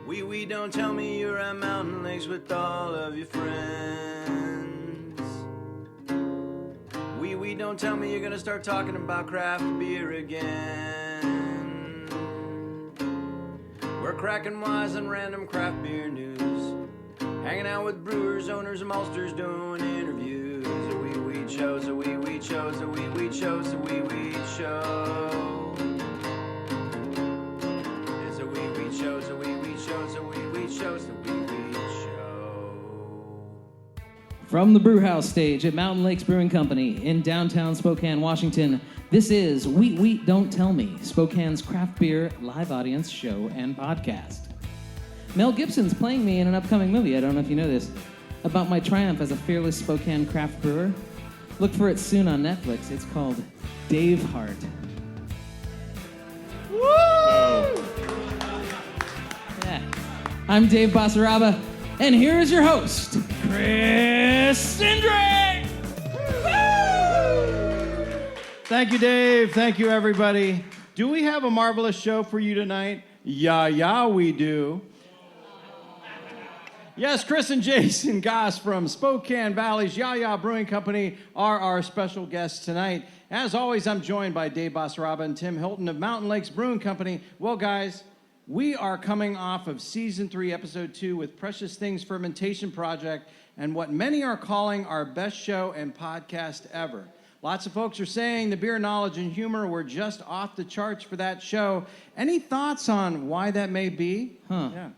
Wee, don't tell me you're at Mountain Lakes with all of your friends. Wee, don't tell me you're gonna start talking about craft beer again. We're cracking wise on random craft beer news, hanging out with brewers, owners, and maltsters, doing interviews. A wee chose, a wee chose, a wee chose, a wee show. It's a wee chose, a wee chose, a wee chose, a wee show. From the Brewhouse Stage at Mountain Lakes Brewing Company in downtown Spokane, Washington, this is Wheat, Don't Tell Me, Spokane's craft beer live audience show and podcast. Mel Gibson's playing me in an upcoming movie, I don't know if you know this, about my triumph as a fearless Spokane craft brewer. Look for it soon on Netflix. It's called Dave Hart. Woo! Yeah. I'm Dave Basaraba, and here is your host, Chris Cindric! Thank you, Dave. Thank you, everybody. Do we have a marvelous show for you tonight? Yeah, we do. Yes, Chris and Jason Goss from Spokane Valley's Yaya Brewing Company are our special guests tonight. As always, I'm joined by Dave Basaraba and Tim Hilton of Mountain Lakes Brewing Company. Well, guys, we are coming off of Season 3, Episode 2 with Precious Things Fermentation Project and what many are calling our best show and podcast ever. Lots of folks are saying the beer knowledge and humor were just off the charts for that show. Any thoughts on why that may be? Yeah.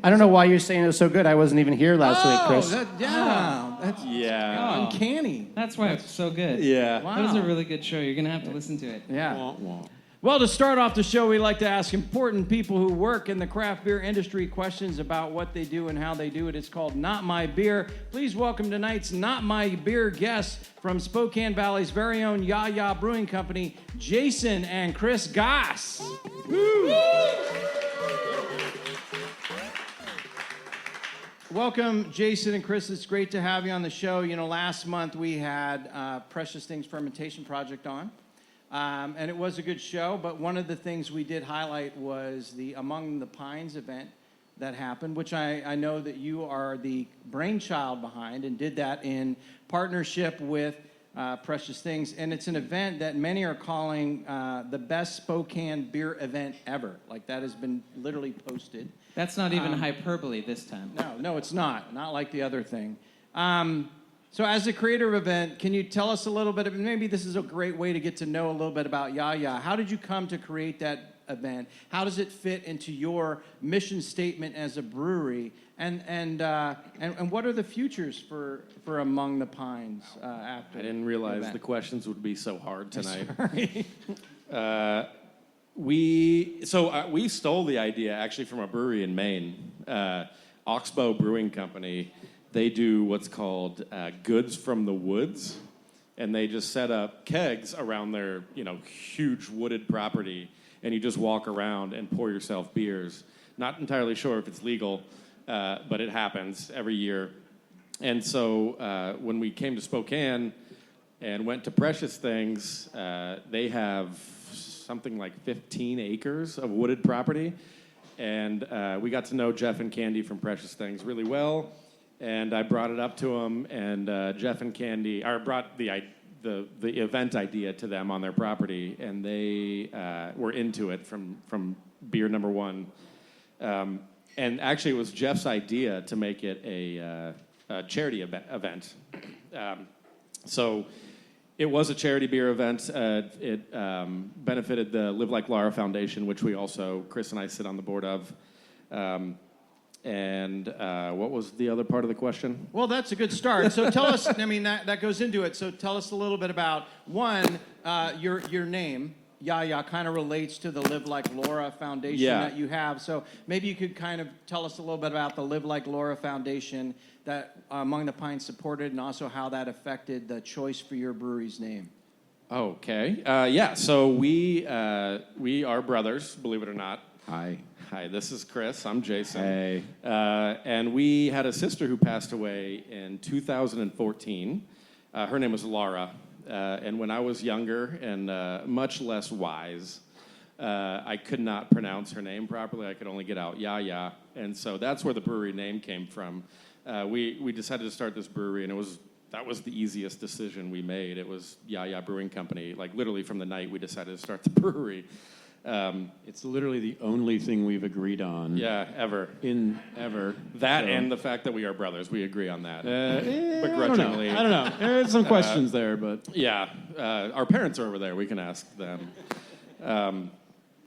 I don't know why you're saying it was so good. I wasn't even here last week, Chris. That's uncanny. That's why it's so good. Yeah. Wow. That was a really good show. You're going to have to listen to it. Yeah. Well, to start off the show, we like to ask important people who work in the craft beer industry questions about what they do and how they do it. It's called Not My Beer. Please welcome tonight's Not My Beer guests from Spokane Valley's very own Yaya Brewing Company, Jason and Chris Goss. Woo! Welcome, Jason and Chris. It's great to have you on the show. You know, last month we had Precious Things Fermentation Project on, and it was a good show, but one of the things we did highlight was the Among the Pines event that happened, which I know that you are the brainchild behind and did that in partnership with Precious Things, and it's an event that many are calling the best Spokane beer event ever. Like, that has been literally posted. That's not even hyperbole this time. No, it's not. Not like the other thing. So as a creator of event, can you tell us a little bit, maybe this is a great way to get to know a little bit about Yaya. How did you come to create that event? How does it fit into your mission statement as a brewery? And what are the futures for Among the Pines after? I didn't realize the questions would be so hard tonight. Sorry. We stole the idea actually from a brewery in Maine, Oxbow Brewing Company. They do what's called goods from the woods, and they just set up kegs around their huge wooded property, and you just walk around and pour yourself beers. Not entirely sure if it's legal, but it happens every year. And so when we came to Spokane and went to Precious Things, they have something like 15 acres of wooded property. And we got to know Jeff and Candy from Precious Things really well. And I brought it up to them, and Jeff and Candy, brought the event idea to them on their property, and they were into it from beer number one. And actually, it was Jeff's idea to make it a charity event. So it was a charity beer event. It benefited the LiveLikeLara Foundation, which we also, Chris and I, sit on the board of. And what was the other part of the question? Well, that's a good start. So tell us, that goes into it. So tell us a little bit about, one, your name. Yaya kind of relates to the LiveLikeLara Foundation that you have. So maybe you could kind of tell us a little bit about the LiveLikeLara Foundation that Among the Pines supported, and also how that affected the choice for your brewery's name. Okay. So we are brothers, believe it or not. Hi, this is Chris. I'm Jason. Hey. And we had a sister who passed away in 2014. Her name was Laura. And when I was younger and much less wise, I could not pronounce her name properly. I could only get out Yaya. And so that's where the brewery name came from. We decided to start this brewery, and that was the easiest decision we made. It was Yaya Brewing Company. Like, literally from the night we decided to start the brewery. It's literally the only thing we've agreed on. Yeah, ever. Ever. That and the fact that we are brothers. We agree on that. Begrudgingly. I don't know. There's some questions there, but... Yeah. Our parents are over there. We can ask them.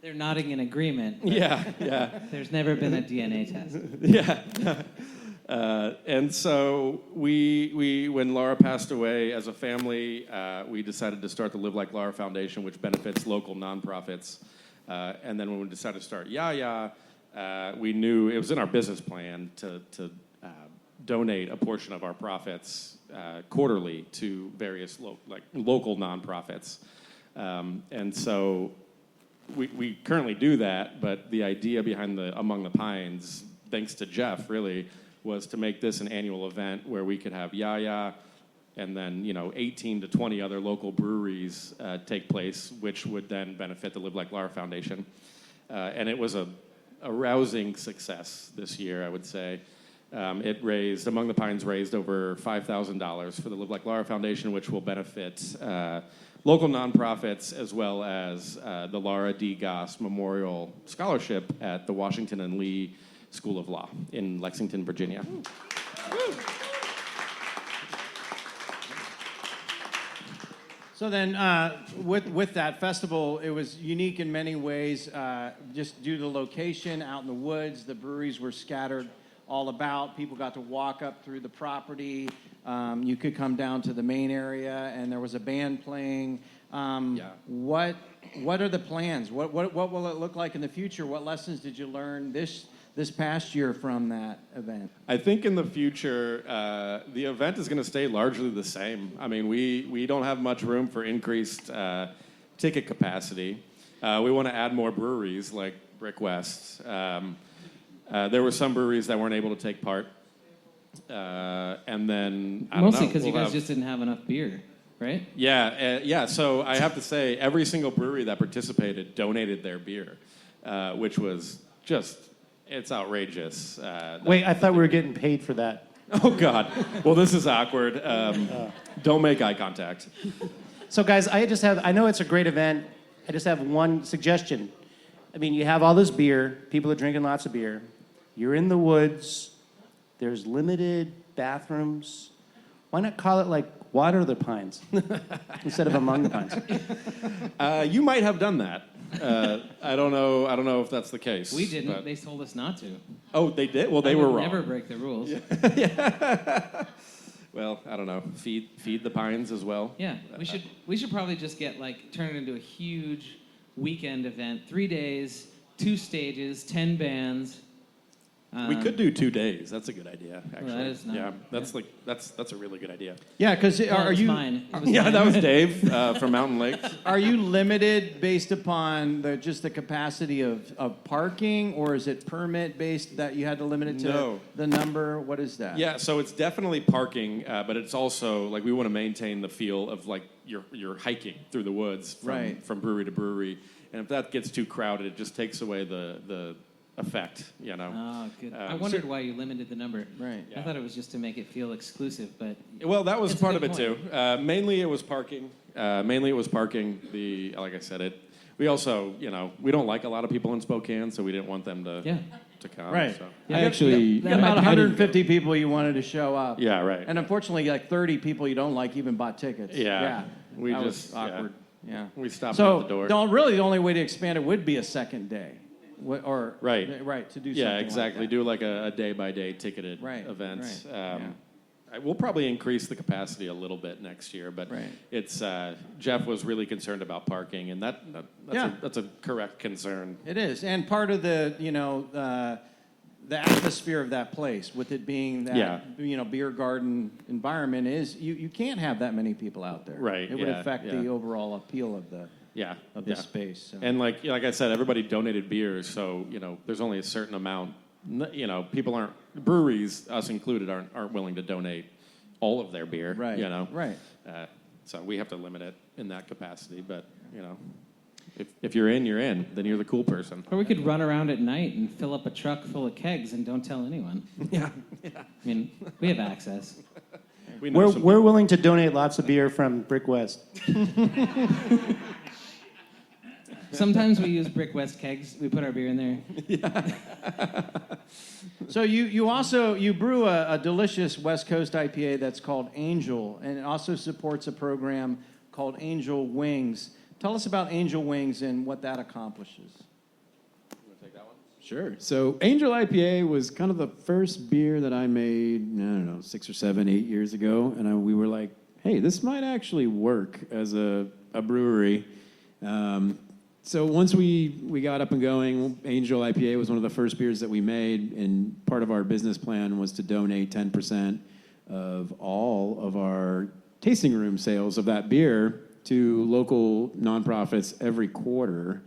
They're nodding in agreement. Yeah. There's never been a DNA test. Yeah. And so we when Lara passed away, as a family, we decided to start the LiveLikeLara Foundation, which benefits local nonprofits. And then when we decided to start Yaya, we knew it was in our business plan to donate a portion of our profits quarterly to various local nonprofits. And so we currently do that, but the idea behind the Among the Pines, thanks to Jeff, really, was to make this an annual event where we could have Yaya and then 18 to 20 other local breweries take place, which would then benefit the LiveLikeLara Foundation. And it was a rousing success this year, I would say. Among the Pines raised over $5,000 for the LiveLikeLara Foundation, which will benefit local nonprofits as well as the Lara D. Goss Memorial Scholarship at the Washington and Lee School of Law in Lexington, Virginia. So then, with that festival, it was unique in many ways, just due to the location, out in the woods. The breweries were scattered all about. People got to walk up through the property. You could come down to the main area, and there was a band playing. What are the plans? What will it look like in the future? What lessons did you learn this past year from that event? I think in the future, the event is going to stay largely the same. I mean, we don't have much room for increased ticket capacity. We want to add more breweries like Brick West. There were some breweries that weren't able to take part. And then, I don't know. Mostly because you guys just didn't have enough beer, right? Yeah. So I have to say, every single brewery that participated donated their beer, which was just... It's outrageous. Wait, I thought we were getting paid for that. Oh, God. Well, this is awkward. Don't make eye contact. So, guys, I know it's a great event. I just have one suggestion. I mean, you have all this beer. People are drinking lots of beer. You're in the woods. There's limited bathrooms. Why not call it like Water the Pines instead of Among the Pines? You might have done that. I don't know if that's the case. We didn't. But... They told us not to. Oh, they did? Well, they were wrong. Never break the rules. Yeah. Well, I don't know. Feed the pines as well. Yeah, we should probably just turn it into a huge weekend event. 3 days, 2 stages, 10 bands. We could do 2 days. That's a good idea, actually. Well, that is not. Yeah, that's a really good idea. Yeah, because are you? Mine. Yeah, that was Dave from Mountain Lakes. Are you limited based upon just the capacity of parking, or is it permit based that you had to limit it to the number? What is that? Yeah, so it's definitely parking, but it's also we want to maintain the feel of you're hiking through the woods from brewery to brewery, and if that gets too crowded, it just takes away the effect, Oh, good. I wondered why you limited the number. Right. I thought it was just to make it feel exclusive, but... Well, that was part of it, point. too. Mainly it was parking. Like I said, we also, we don't like a lot of people in Spokane, so we didn't want them to come. Right. So. Yeah, about 150 people you wanted to show up. Yeah, right. And unfortunately, 30 people you don't like even bought tickets. Yeah. We that just... was awkward. Yeah. We stopped at the door. So, really, the only way to expand it would be a second day. Right, to do something. Yeah, exactly. Like Do a day-by-day ticketed event. Right. We'll probably increase the capacity a little bit next year, but it's Jeff was really concerned about parking, and that's a correct concern. It is, and part of the the atmosphere of that place, with it being that beer garden environment, is you can't have that many people out there. Right. It would affect the overall appeal of the space. So. And like I said, everybody donated beers, so there's only a certain amount. People breweries, us included, aren't willing to donate all of their beer. Right. Right. Right. So we have to limit it in that capacity, but If you're in, you're in. Then you're the cool person. Or we could run around at night and fill up a truck full of kegs and don't tell anyone. Yeah. I mean, we have access. We know We're willing to donate lots of beer from Brick West. Sometimes we use Brick West kegs. We put our beer in there. So you brew a delicious West Coast IPA that's called Angel, and it also supports a program called Angel Wings. Tell us about Angel Wings and what that accomplishes. Sure. So Angel IPA was kind of the first beer that I made, I don't know, 6 or 7, 8 years ago. And we were like, hey, this might actually work as a brewery. So once we got up and going, Angel IPA was one of the first beers that we made. And part of our business plan was to donate 10% of all of our tasting room sales of that beer to local nonprofits every quarter.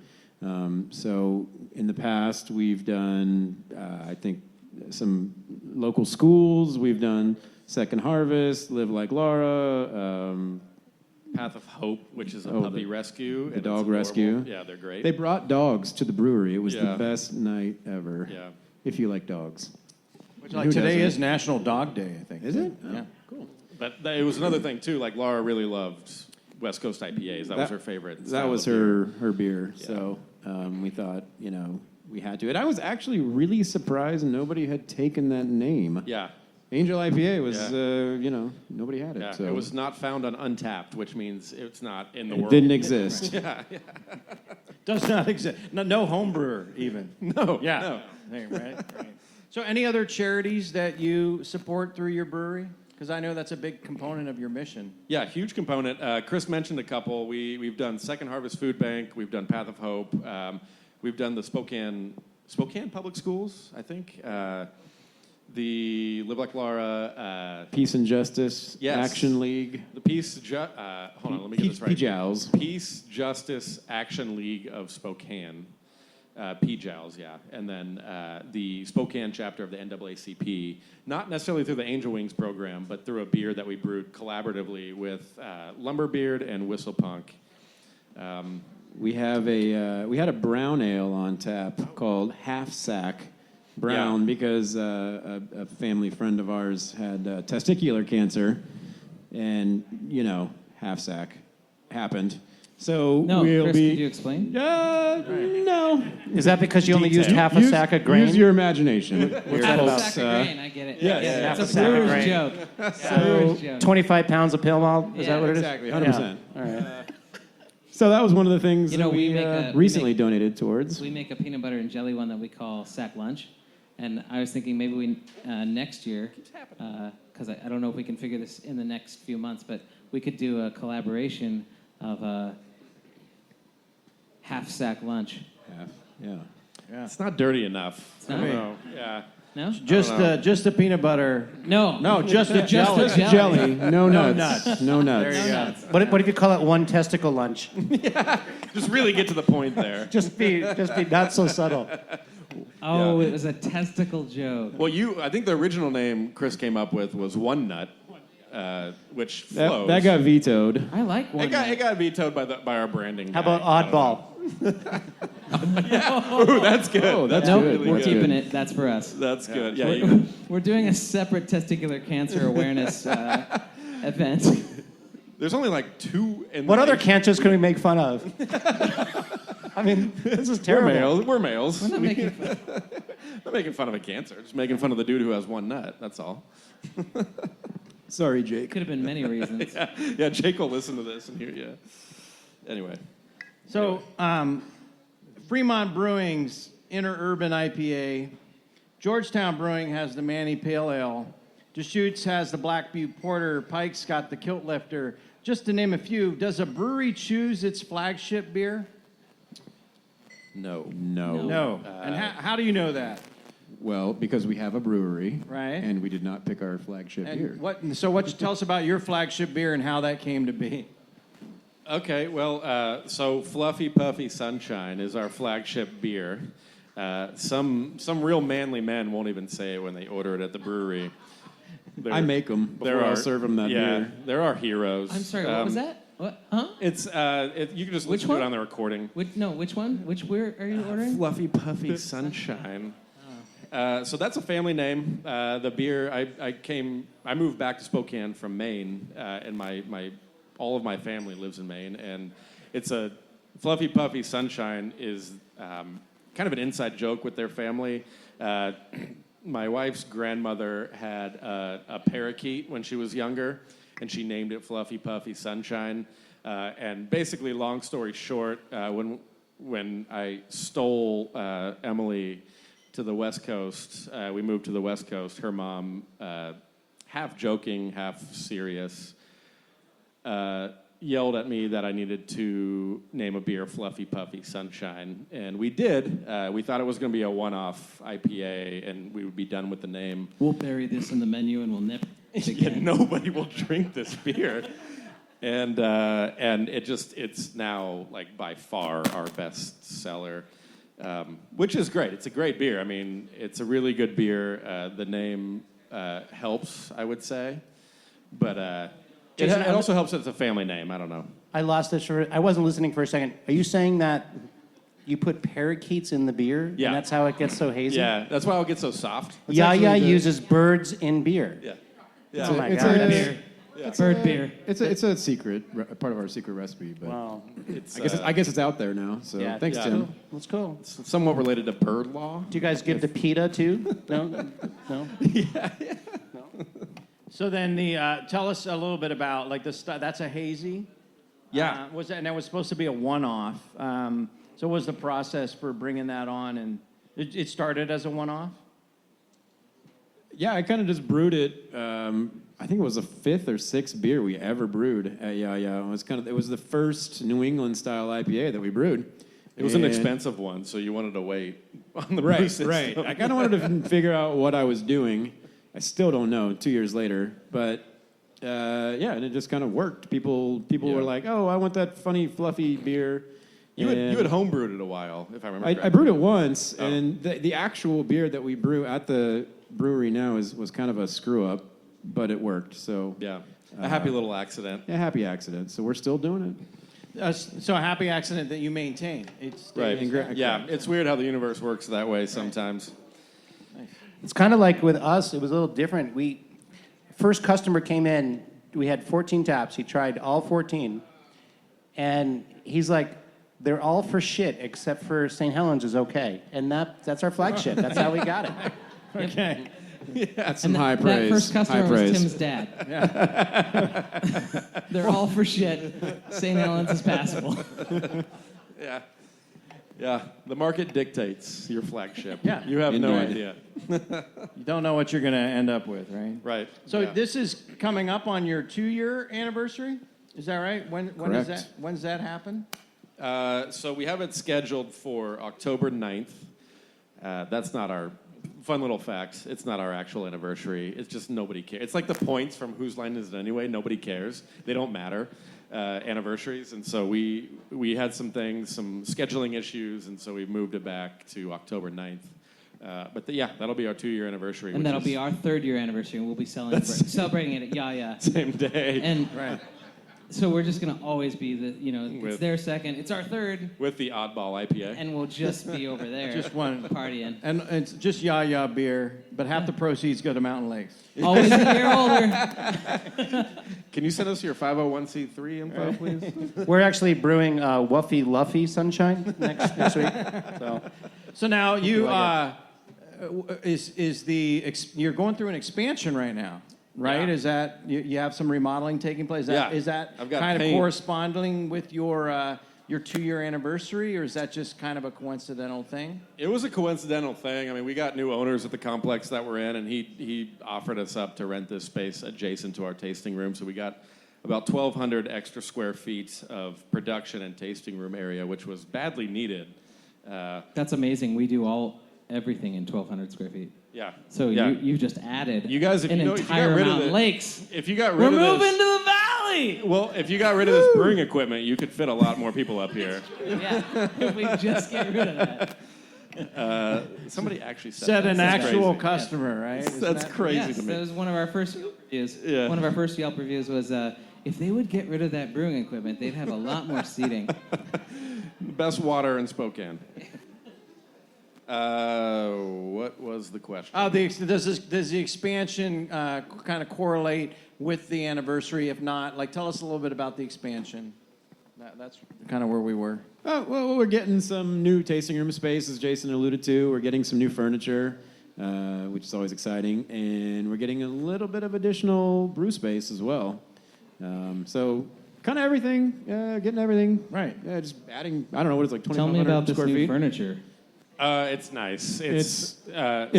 So in the past, we've done, I think, some local schools. We've done Second Harvest, Live Like Lara, Path of Hope, which is a puppy rescue. the dog rescue. Yeah, they're great. They brought dogs to the brewery. It was Yeah. the best night ever. Yeah. If you like dogs. Which, like, Who today doesn't? is National Dog Day, I think. Is it? Yeah. Cool. But it was another thing, too. Like, Laura really loved West Coast IPAs. That was her favorite. That style was of beer. her beer. Yeah. So we thought, we had to. And I was actually really surprised nobody had taken that name. Yeah. Angel IPA was, Yeah. nobody had it. Yeah. So It was not found on Untapped, which means it's not in the it world. didn't exist. Yeah. Does not exist. No home brewer, even. No. Yeah. No. Hey, right. So any other charities that you support through your brewery? Because I know that's a big component of your mission. Yeah, huge component. Chris mentioned a couple. We've done Second Harvest Food Bank. We've done Path of Hope. We've done the Spokane Public Schools, I think. The Live Like Lara. Peace and Justice Yes. Action League. The hold on, let me get this right. PJALS. Peace Justice Action League of Spokane. PJALS, yeah. And then the Spokane chapter of the NAACP, not necessarily through the Angel Wings program, but through a beer that we brewed collaboratively with Lumberbeard and Whistlepunk. We had a brown ale on tap called Half Sack Brown because a family friend of ours had testicular cancer, and half sack happened. So No, we'll Chris, be. could you explain? No. Is that because you only used half a sack of grain? Use your imagination. What's Here, that Half a about? sack of grain, I get it. yeah, It's half a a sack of brewer's grain. joke. So Brewer's joke. 25 pounds of pill malt? Is Yeah, that what it is? exactly, Yeah. 100%. All right. So that was one of the things that we we make recently donated towards. We make a peanut butter and jelly one that we call Sack Lunch. And I was thinking maybe we next year, because I don't know if we can figure this in the next few months, but we could do a collaboration of half sack lunch. Yeah. It's not dirty enough. It's not? I don't know. Yeah. No? Just the peanut butter. No. No, just the jelly. Just Jelly, no nuts. nuts. No nuts. There you go. What if you call it one testicle lunch? Just really get to the point there. just be not so subtle. Oh, Yeah. it was a testicle joke. Well, I think the original name Chris came up with was One Nut, which flows. That got vetoed. I like one. It got vetoed by our branding. How guy. about oddball? Ooh, that's good. Oh, that's Nope, good. we're That's keeping good. it. That's for us. That's good. Yeah. We're doing a separate testicular cancer awareness event. There's only like 2 in What the other nation. cancers can we make fun of? I mean, this is terrible. We're males. We're not making fun. Not making fun of a cancer. Just making fun of the dude who has one nut. That's all. Sorry, Jake. Could have been many reasons. Yeah, Jake will listen to this and hear. Yeah. Anyway. So, Fremont Brewing's Interurban IPA. Georgetown Brewing has the Manny Pale Ale. Deschutes has the Black Butte Porter. Pike's got the Kilt Lifter. Just to name a few, does a brewery choose its flagship beer? No. No. And how do you know that? Well, because we have a brewery, Right. and we did not pick our flagship beer. And tell us about your flagship beer and how that came to be. Okay, well, so Fluffy Puffy Sunshine is our flagship beer. Some real manly men won't even say it when they order it at the brewery. I make them before I'll serve them that beer. They're our heroes. I'm sorry, what was that? What? Huh? It's you can just Which listen to one? it on the recording. Which one? Where are you ordering? Fluffy Puffy Sunshine. So that's a family name. The beer, I moved back to Spokane from Maine, and all of my family lives in Maine, and it's a Fluffy Puffy Sunshine is kind of an inside joke with their family. My wife's grandmother had a parakeet when she was younger, and she named it Fluffy Puffy Sunshine. And basically, long story short, when I stole Emily to the West Coast, we moved to the West Coast. Her mom, half joking, half serious, yelled at me that I needed to name a beer Fluffy Puffy Sunshine, and we did. We thought it was going to be a one-off IPA, and we would be done with the name. We'll bury this in the menu and we'll nip it again. Yeah, nobody will drink this beer, and it's now like by far our best seller, which is great. It's a great beer. I mean, it's a really good beer. The name helps, I would say, but. Jason, It also helps that it's a family name. I don't know. I lost this I wasn't listening for a second. Are you saying that you put parakeets in the beer? Yeah. And that's how it gets so hazy? Yeah, that's why it'll get so soft. Yaya uses birds in beer. Yeah. Oh my It's God. a- That's- Bird beer. It's a secret, part of our secret recipe. But Wow. I guess it's out there now. So Yeah, thanks, yeah. Tim. That's cool. It's somewhat related to bird law. Do you guys give the PETA too? No? No? So then tell us a little bit about like that's a hazy. Yeah. And that was supposed to be a one-off. So what was the process for bringing that on? And it started as a one-off? Yeah, I kind of just brewed it. I think it was the 5th or 6th beer we ever brewed at Yaya. It was the first New England style IPA that we brewed. It was an And- expensive one, so you wanted to wait on the Right, process. right. I kind of wanted to figure out what I was doing. I still don't know 2 years later, but yeah, and it just kind of worked. People were like, "Oh, I want that funny, fluffy beer." You had And homebrewed it a while, if I remember. I correctly. brewed it once, Oh. and the actual beer that we brew at the brewery now was kind of a screw up, but it worked. So Yeah, a happy little accident. yeah, happy accident. So we're still doing it. So a happy accident that you maintain. It's Right. Ingra- Yeah, it's weird how the universe works that way sometimes. It's kind of like with us, it was a little different. First customer came in, we had 14 taps. He tried all 14, and he's like, they're all for shit except for St. Helens is okay. And that's our flagship. That's how we got it. Okay. That's some And high praise. That first customer high was praise. Tim's dad. They're all for shit. St. Helens is passable. Yeah. Yeah, the market dictates your flagship. Yeah. You have no Indeed. idea. You don't know what you're going to end up with, right? Right. So yeah. this is coming up on your 2-year anniversary? Is that right? When is Correct. that? When's that happen? So we have it scheduled for October 9th. That's not our fun little fact. It's not our actual anniversary. It's just nobody cares. It's like the points from Whose Line Is It Anyway? Nobody cares. They don't matter. Anniversaries. And so we had some scheduling issues, and so we moved it back to October 9th. But that'll be our 2-year anniversary. And that'll be our 3rd-year anniversary, and we'll be celebrating it at Yaya. same day. And Right. so we're just going to always be it's With- their second. It's our 3rd, with the oddball IPA. and we'll just be over there. Just one. Partying. And it's just Yaya beer, but half the proceeds go to Mountain Lakes. Always a year older. Can you send us your 501c3 info, please? We're actually brewing Wuffy Luffy Sunshine next week. So now you like you're going through an expansion right now, right? Yeah. Is that you have some remodeling taking place? Yeah. Is that I've got kind of paint. corresponding with your 2-year anniversary, or is that just kind of a coincidental thing? It was a coincidental thing. I mean, we got new owners at the complex that we're in, and he offered us up to rent this space adjacent to our tasting room. So we got about 1,200 extra square feet of production and tasting room area, which was badly needed. That's amazing. We do everything in 1,200 square feet. Yeah. So yeah. you just added You guys, if an you know- if you got entire rid of Mountain the- Lakes. If you got rid We're of moving this, to the valley. well, if you got rid of this brewing equipment, you could fit a lot more people up here. Yeah, if we just get rid of that. Somebody actually said Said that. an That's actual crazy. customer, right? Isn't That's that- crazy Yes, to me. that was one of our first Yelp reviews. Yeah. One of our first Yelp reviews was If they would get rid of that brewing equipment, they'd have a lot more seating. Best water in Spokane. What was the question? Oh, does the expansion kind of correlate with the anniversary? If not, like, tell us a little bit about the expansion. That's kind of where we were. Oh, well, we're getting some new tasting room space, as Jason alluded to. We're getting some new furniture, which is always exciting. And we're getting a little bit of additional brew space as well. So kind of everything, getting everything. Right. Yeah, just adding, I don't know, what is it, like Tell me 2,500 about this square new feet? furniture. It's nice. It's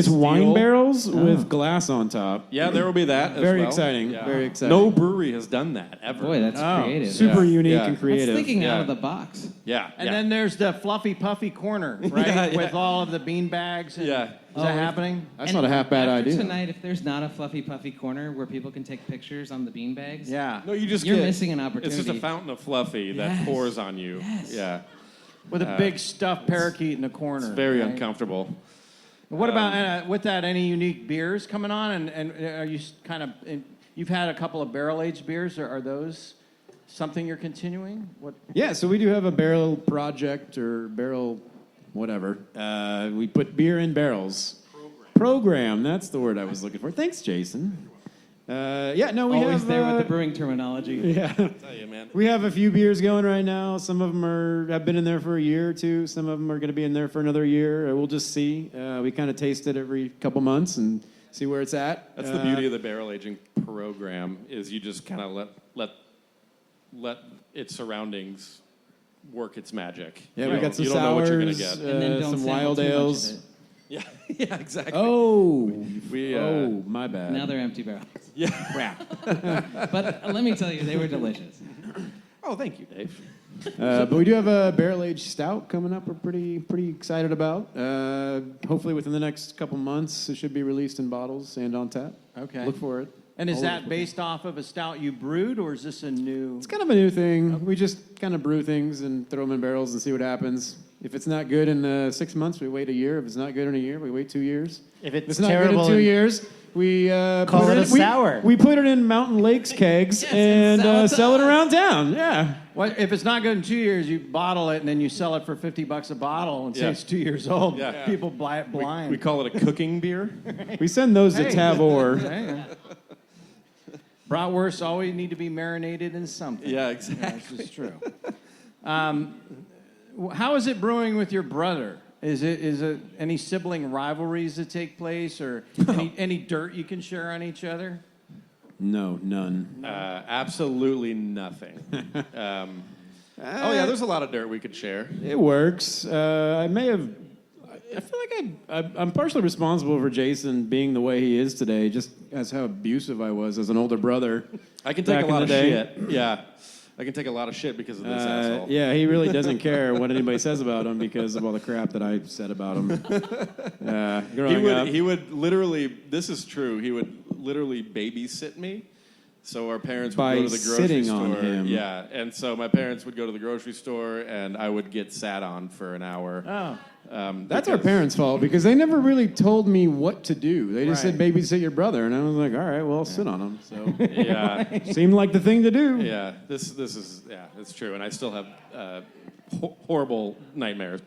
wine steel. barrels with glass on top. Yeah, there will be that as Very well. exciting. Yeah. Very exciting. No brewery has done that ever. Boy, that's creative. Super Yeah. unique Yeah. and That's creative. thinking out Yeah. of the box. Yeah. And yeah. then there's the fluffy puffy corner, right? Yeah. With all of the bean bags. And, Yeah. Is that happening? That's And not a half bad after idea. Tonight, if there's not a fluffy puffy corner where people can take pictures on the bean bags, Yeah. No, you just You're get- missing an It's opportunity. just a fountain of fluffy that Yes. pours on you. Yes. Yeah. With a big stuffed parakeet in the corner. It's very right? uncomfortable. What about with that? Any unique beers coming on? And are you kind of? You've had a couple of barrel aged beers. Are those something you're continuing? What? Yeah, so we do have a barrel project or barrel whatever. We put beer in barrels. Program, that's the word I was looking for. Thanks, Jason. We always have... there with the brewing terminology. Yeah. Tell you, man. We have a few beers going right now. Some of them have been in there for a year or two. Some of them are going to be in there for another year. We'll just see. We kind of taste it every couple months and see where it's at. That's the beauty of the barrel aging program is you just kind of let its surroundings work its magic. Yeah, You we know, got some you don't know what you're gonna sours, get. And then don't some sample wild too much of ales. it. Yeah, yeah, exactly. Oh, We, my bad. Now they're empty barrels. Yeah. Crap. But let me tell you, they were delicious. Oh, thank you, Dave. But we do have a barrel-aged stout coming up. We're pretty excited about. Hopefully, within the next couple months, it should be released in bottles and on tap. Okay. Look for it. And is All that over. based off of a stout you brewed, or is this a new? It's kind of a new thing. We just kind of brew things and throw them in barrels and see what happens. If it's not good in 6 months, we wait a year. If it's not good in a year, we wait 2 years. If If it's it's not good terrible, in 2 years, we Call put it a in, sour. We put it in Mountain Lakes kegs and sell it to sell it us. around town. Yeah. What if it's not good in 2 years? You bottle it and then you sell it for $50 a bottle and say Yeah. it's 2 years old. Yeah. People buy it blind. We call it a cooking beer. We send those to Hey. Tavor. Hey. Bratwursts always need to be marinated in something. Yeah, exactly. This is true. How is it brewing with your brother? Is it any sibling rivalries that take place, or any dirt you can share on each other? No, none. Absolutely nothing. Oh yeah, there's a lot of dirt we could share. It works. I may have. I feel like I'm partially responsible for Jason being the way he is today, just as how abusive I was as an older brother. I can take Back a in lot the of day. shit. Yeah, I can take a lot of shit because of this asshole. Yeah, he really doesn't care what anybody says about him because of all the crap that I said about him. Growing up. He would literally. This is true. He would literally babysit me. So our parents would By go to the grocery sitting store. on him. Yeah, and so my parents would go to the grocery store, and I would get sat on for an hour. Oh, That's our parents' fault because they never really told me what to do. They just Right. said babysit your brother, and I was like, all right, well, I'll sit on him. So Yeah, seemed like the thing to do. yeah. This is it's true, and I still have horrible nightmares.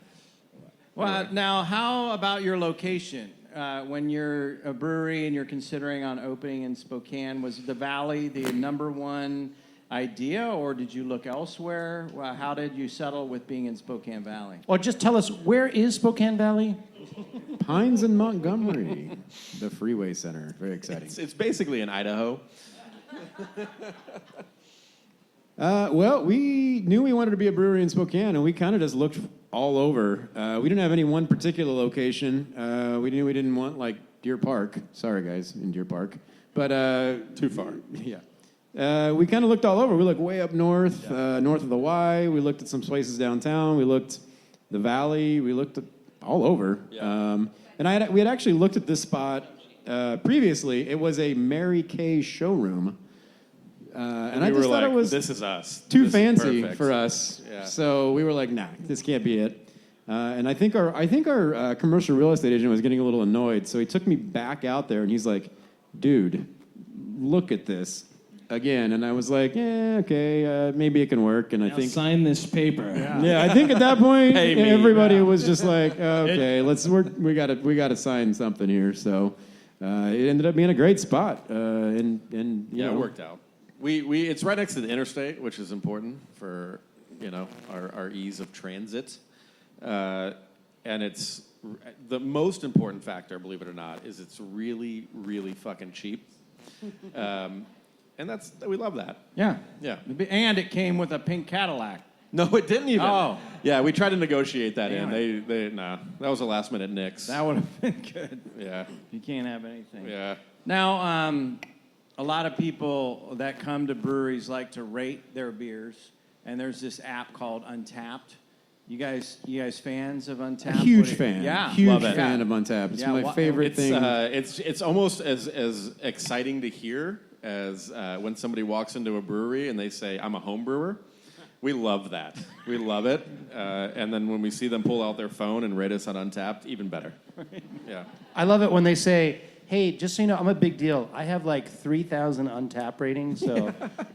well, now how about your location? When you're a brewery and you're considering on opening in Spokane, was the Valley the number one idea, or did you look elsewhere? Well, how did you settle with being in Spokane Valley? Or just tell us, where is Spokane Valley? Pines and Montgomery, the freeway center. Very exciting. It's basically in Idaho. Well, we knew we wanted to be a brewery in Spokane, and we kind of just looked all over. We didn't have any one particular location. We knew we didn't want, like, Deer Park. Sorry, guys, in Deer Park. But Too far. yeah. We kind of looked all over. We looked way up north, north of the Y. We looked at some places downtown. We looked the valley. We looked at all over. Yeah. And we had actually looked at this spot previously. It was a Mary Kay showroom. And I we just were thought like, it was this is us. too This is fancy perfect. for us. Yeah. So we were like, nah, this can't be it. And I think our commercial real estate agent was getting a little annoyed. So he took me back out there, and he's like, dude, look at this. again, and I was like, yeah, okay, maybe it can work. And I Now think, sign this paper. yeah, I think at that point, Pay me. everybody was just like, okay, we gotta sign something here. So it ended up being a great spot, and you Yeah, know, it worked out. It's right next to the interstate, which is important for our ease of transit, and it's the most important factor, believe it or not, is it's really, really fucking cheap, and we love that. Yeah. Yeah. And it came with a pink Cadillac. No, it didn't even. Oh. Yeah, we tried to negotiate that Damn in. That was a last minute nix. That would have been good. Yeah, You can't have anything. yeah. Now, a lot of people that come to breweries like to rate their beers, and there's this app called Untapped. You guys fans of a Untapped? huge What do fan. Yeah, huge love it. fan of Untapped. It's Yeah, my favorite thing. It's almost as exciting to hear as when somebody walks into a brewery and they say, "I'm a home brewer." We love that. We love it. And then when we see them pull out their phone and rate us on Untapped, even better. Yeah. I love it when they say, hey, just so you know, I'm a big deal. I have like 3,000 Untapped ratings, so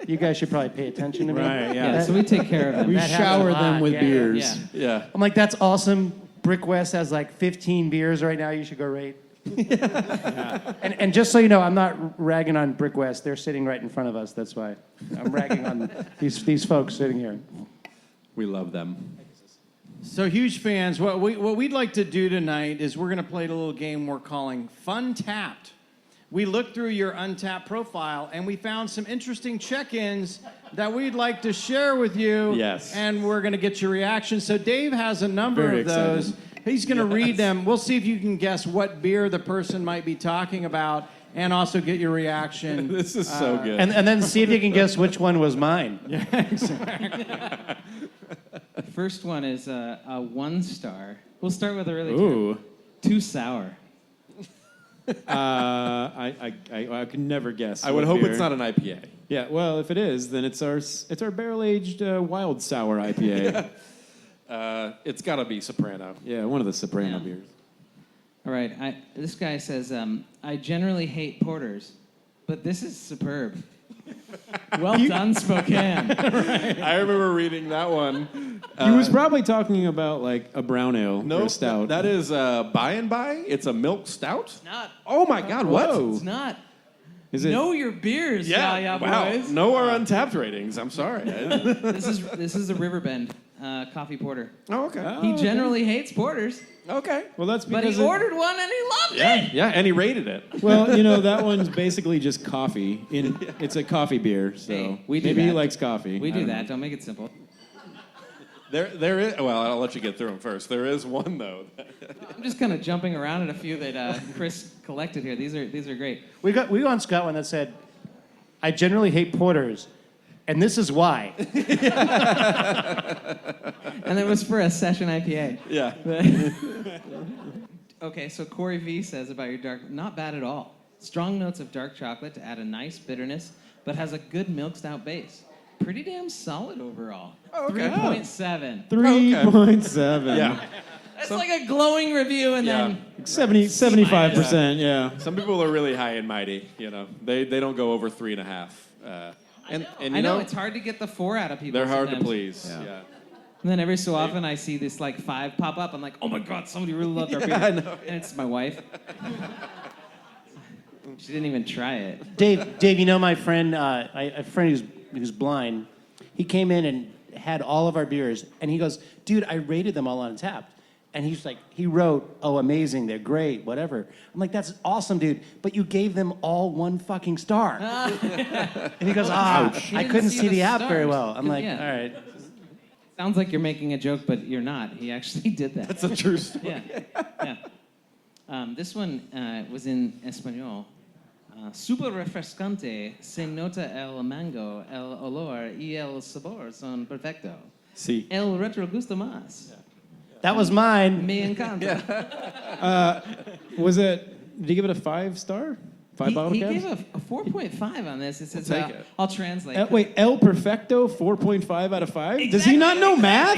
you guys should probably pay attention to me. Right, Yeah, so we take care of them. we that happens shower a them lot, with yeah. beers. Yeah. Yeah. I'm like, that's awesome. Brick West has like 15 beers right now. You should go rate. And just so you know, I'm not ragging on Brick West. They're sitting right in front of us. That's why I'm ragging on these folks sitting here. We love them. So huge fans. What we'd like to do tonight is we're going to play a little game we're calling Fun Tapped. We looked through your Untapped profile and we found some interesting check-ins that we'd like to share with you. Yes. And we're going to get your reaction. So Dave has a number Very of those. excited. He's going to read them. We'll see if you can guess what beer the person might be talking about and also get your reaction. This is so good. And then see if you can guess which one was mine. The first one is a 1-star. We'll start with a really Ooh. too sour. I could never guess. I would what hope beer. it's not an IPA. Yeah, well, if it is, then it's our barrel-aged wild sour IPA. It's got to be Soprano. Yeah, one of the Soprano Yeah. beers. All right, this guy says, I generally hate porters, but this is superb. Well done, Spokane. I remember reading that one. He was probably talking about like a brown ale or a stout. That is By and By. It's a milk stout. Not. Oh my God! What? Whoa. It's not. Is it? Know your beers, Yaya Wow. boys. No our Untapped ratings. I'm sorry. This is a Riverbend coffee porter. Oh, okay. He generally hates porters, Okay. Well, that's but because he ordered one and he loved it. Yeah, and he rated it. Well, that one's basically just coffee. It's a coffee beer, so Hey, we do maybe he that. likes coffee. We I do don't that. know. Don't make it simple. There is. Well, I'll let you get through them first. There is one though. I'm just kind of jumping around at a few that Chris collected here. These are great. We once got one that said, I generally hate porters, and this is why. And it was for a session IPA. Yeah. Okay, so Corey V says about your dark, not bad at all. Strong notes of dark chocolate to add a nice bitterness, but has a good milk stout base. Pretty damn solid overall. Okay. 3.7. 3.7. Yeah. That's like a glowing review, and Yeah. then 75%. Yeah. Some people are really high and mighty. They don't go over 3.5. And I know it's hard to get the 4 out of people. They're hard to sometimes. please. Yeah. Yeah. And then every so often I see this like 5 pop up. I'm like, oh my God, somebody really loved our beer. I know. And it's my wife. She didn't even try it. Dave, my friend, a friend who's blind, he came in and had all of our beers, and he goes, dude, I rated them all on Untapped. And he's like, he wrote, oh, amazing, they're great, whatever. I'm like, that's awesome, dude, but you gave them all 1 fucking star. And he goes, I didn't couldn't see see the the app very stars. well. I'm like, Yeah. all right. Sounds like you're making a joke, but you're not. He actually did that. That's a true story. Yeah. This one was in Espanol. Super refrescante, se nota el mango, el olor y el sabor son perfecto. See. El retrogusto más. That was mine. Me encanta. Did you give it a 5-star? 5 bottle He caps? gave a 4.5 on this. It says, We'll take it. I'll translate. Wait, El Perfecto, 4.5 out of 5? Does he not know math?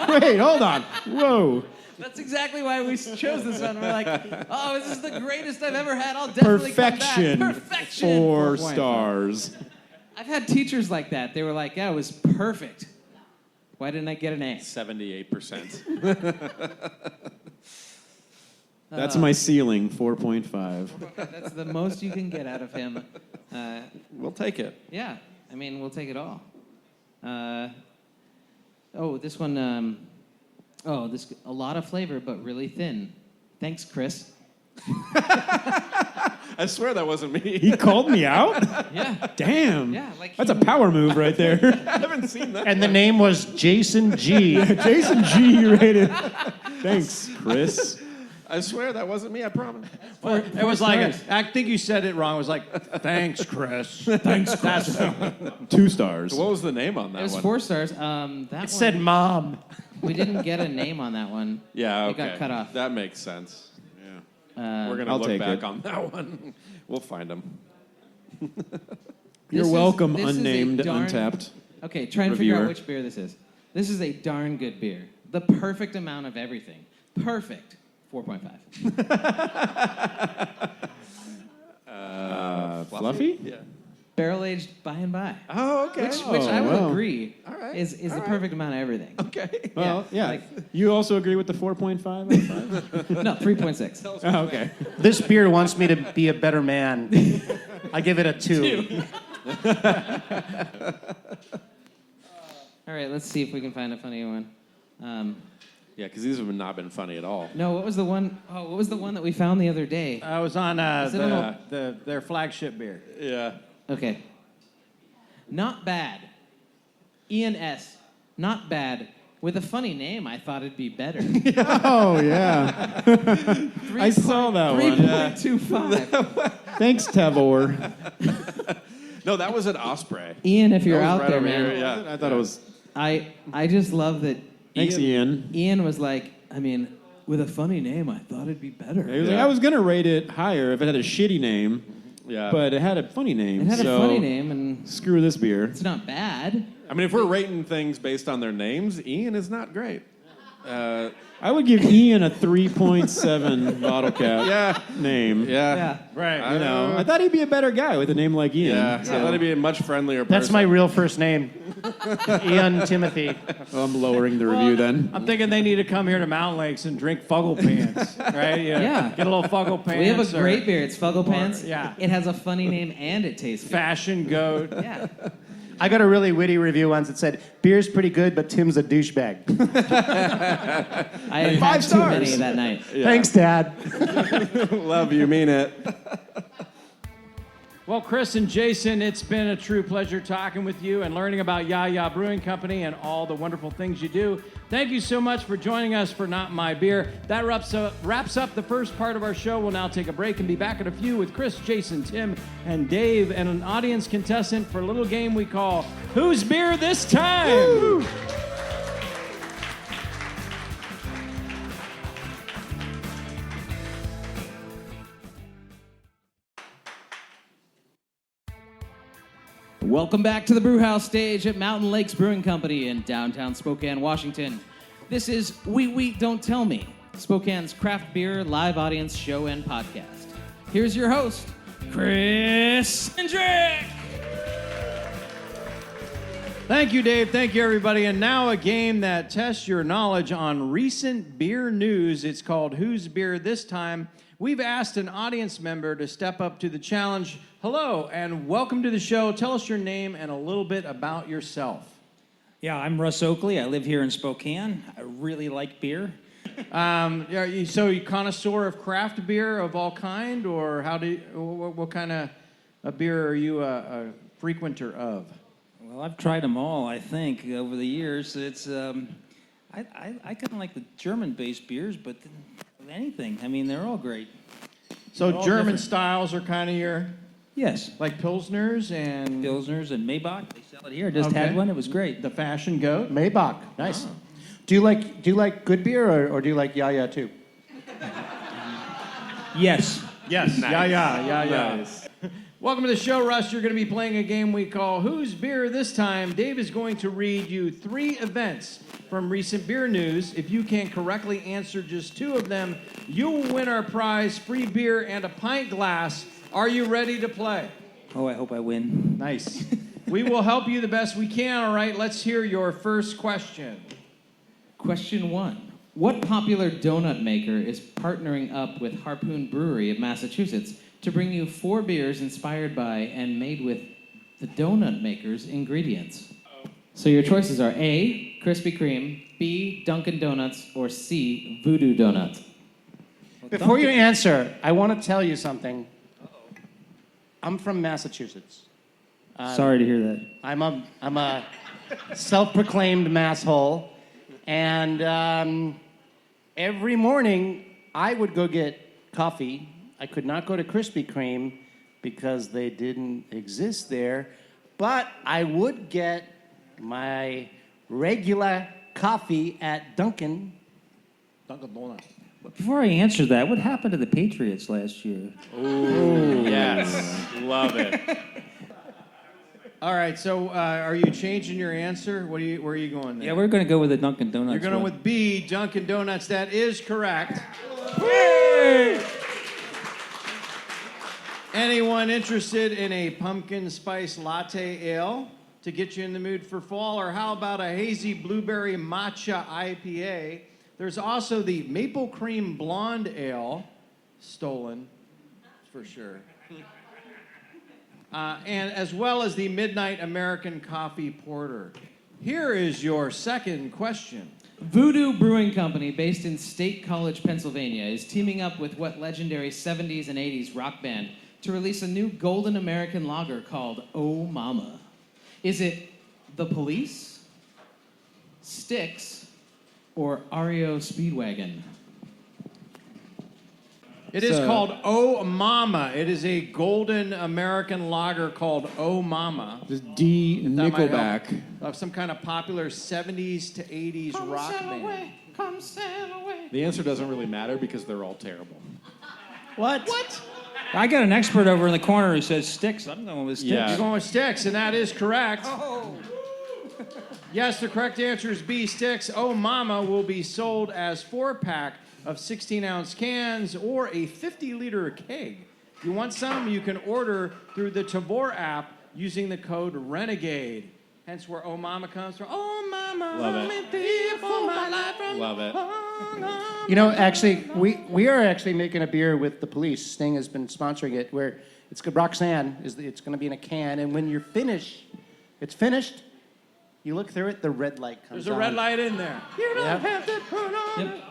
Wait, hold on. Whoa. That's exactly why we chose this one. We're like, oh, this is the greatest I've ever had. I'll definitely Perfection. come back. Perfection. 4 4.5. stars. I've had teachers like that. They were like, yeah, it was perfect. Why didn't I get an A? 78%. That's my ceiling, 4.5. That's the most you can get out of him. We'll take it. Yeah, I mean, we'll take it all. This one. A lot of flavor, but really thin. Thanks, Chris. I swear that wasn't me. He called me out? Yeah. Damn. Yeah, like That's a power move right there. I haven't seen that. And the name was Jason G. Jason G. rated. Thanks, Chris. I swear that wasn't me, I promise. It was like, I think you said it wrong. It was like, thanks, Chris. Thanks, Chris. 2 stars. What was the name on that It was one? 4 stars. That It one, said Mom. we didn't get a name on that one. Yeah, okay. It got cut off. That makes sense. We're going to I'll look take back it. on that one. We'll find them. You're welcome, this is a unnamed, darn- untapped. Okay, try and figure out Reviewer. which beer this is. This is a darn good beer. The perfect amount of everything. Perfect. 4.5. Fluffy? Yeah. Barrel aged by and by. Oh, okay. Which I would wow. agree All right. is the perfect amount of everything. Okay. Well, yeah. like- You also agree with the 4.5 out of 5? No, 3.6. Oh, okay. This beer wants me to be a better man. I give it a 2. All right, let's see if we can find a funny one. Yeah, because these have not been funny at all. No, what was the one? Oh, what was the one that we found the other day? I was on Is it on their flagship beer. Yeah. Okay. Not bad. Ian S. Not bad. With a funny name, I thought it'd be better. Oh, yeah. I saw that one. 3.25. Thanks, Tavor. No, that was at Osprey. Ian, if you're That was out right there, over man. here, yeah. I thought it was... I just love that. Thanks, Ian. Ian was like, I mean, with a funny name, I thought it'd be better. He was like, I was going to rate it higher if it had a shitty name, Yeah. but it had a funny name. It had so a funny name, and Screw this beer. it's not bad. I mean, if we're rating things based on their names, Ian is not great. I would give Ian a 3.7 bottle cap name. Yeah. Right. You know, I thought he'd be a better guy with a name like Ian. Yeah. So that'd be a much friendlier person. That's my real first name. Ian Timothy. Well, I'm lowering the review then. I'm thinking they need to come here to Mountain Lakes and drink Fuggle Pants, right? Yeah. Get a little Fuggle Pants. We have a great beer. It's Fuggle Pants. yeah. It has a funny name and it tastes good. Fashion Goat. Yeah. I got a really witty review once that said, beer's pretty good, but Tim's a douchebag. I had 5 too many stars. that night. Thanks, Dad. Love you, mean it. Well, Chris and Jason, it's been a true pleasure talking with you and learning about Yaya Brewing Company and all the wonderful things you do. Thank you so much for joining us for Not My Beer. That wraps up the first part of our show. We'll now take a break and be back in a few with Chris, Jason, Tim, and Dave, and an audience contestant for a little game we call Whose Beer This Time? Woo! Welcome back to the Brewhouse Stage at Mountain Lakes Brewing Company in downtown Spokane, Washington. This is We Don't Tell Me, Spokane's craft beer live audience show and podcast. Here's your host, Chris Cindric. Thank you, Dave. Thank you, everybody. And now a game that tests your knowledge on recent beer news. It's called Whose Beer This Time? We've asked an audience member to step up to the challenge. Hello, and welcome to the show. Tell us your name and a little bit about yourself. Yeah, I'm Russ Oakley. I live here in Spokane. I really like beer. So you connoisseur of craft beer of all kind, or what kind of a beer are you a frequenter of? Well, I've tried them all, I think, over the years. It's I kind of like the German-based beers, but anything. I mean, they're all great. So all German different. styles are kind of your, Yes. like Pilsners and Pilsners and Maybach. They sell it here. Just Okay. had one. It was great. the Fashion Goat. Maybach. Nice. Do you like good beer or do you like Yaya too? Yes. Yes. Yeah. Welcome to the show, Russ. You're going to be playing a game we call Whose Beer This Time? Dave is going to read you 3 events from recent beer news. If you can correctly answer just 2 of them, you will win our prize, free beer and a pint glass. Are you ready to play? Oh, I hope I win. Nice. We will help you the best we can, all right? Let's hear your first question. Question 1. What popular donut maker is partnering up with Harpoon Brewery of Massachusetts to bring you 4 beers inspired by and made with the donut maker's ingredients? So your choices are A, Krispy Kreme, B, Dunkin' Donuts, or C, Voodoo Donuts. Before you answer, I want to tell you something. I'm from Massachusetts. Sorry to hear that. I'm a self-proclaimed masshole, and every morning I would go get coffee. I could not go to Krispy Kreme because they didn't exist there, but I would get my regular coffee at Dunkin'. Dunkin' Donuts. Before I answer that, what happened to the Patriots last year? Ooh, yes. Love it. All right, so are you changing your answer? Where are you going there? Yeah, we're going to go with the Dunkin' Donuts. You're going one. with B, Dunkin' Donuts. That is correct. Anyone interested in a pumpkin spice latte ale to get you in the mood for fall? Or how about a hazy blueberry matcha IPA? There's also the maple cream blonde ale, stolen, for sure. And as well as the Midnight American Coffee Porter. Here is your second question. Voodoo Brewing Company, based in State College, Pennsylvania, is teaming up with what legendary 70s and 80s rock band to release a new golden American lager called Oh Mama. Is it The Police, Styx, or REO Speedwagon? It is called Oh Mama. It is a golden American lager called Oh Mama. Just D, That might help. Nickelback. Of some kind of popular 70s to 80s rock band. Come sail away. The answer doesn't really matter because they're all terrible. What? I got an expert over in the corner who says Sticks. I'm going with Sticks. Yeah. You're going with Styx, and that is correct. Yes, the correct answer is B, Styx. Oh Mama will be sold as 4-pack of 16-ounce cans or a 50-liter keg. If you want some, you can order through the Tabor app using the code RENEGADE. Hence where Oh Mama comes from. Oh Mama, Love it. I'm in fear for my life from Love it. You know, actually, we are actually making a beer with the Police. Sting has been sponsoring it, where it's Roxanne. It's going to be in a can, and when you're finished, it's finished. You look through it, the red light comes There's a red on. light in there. You don't Yep. have to put on Yep. it.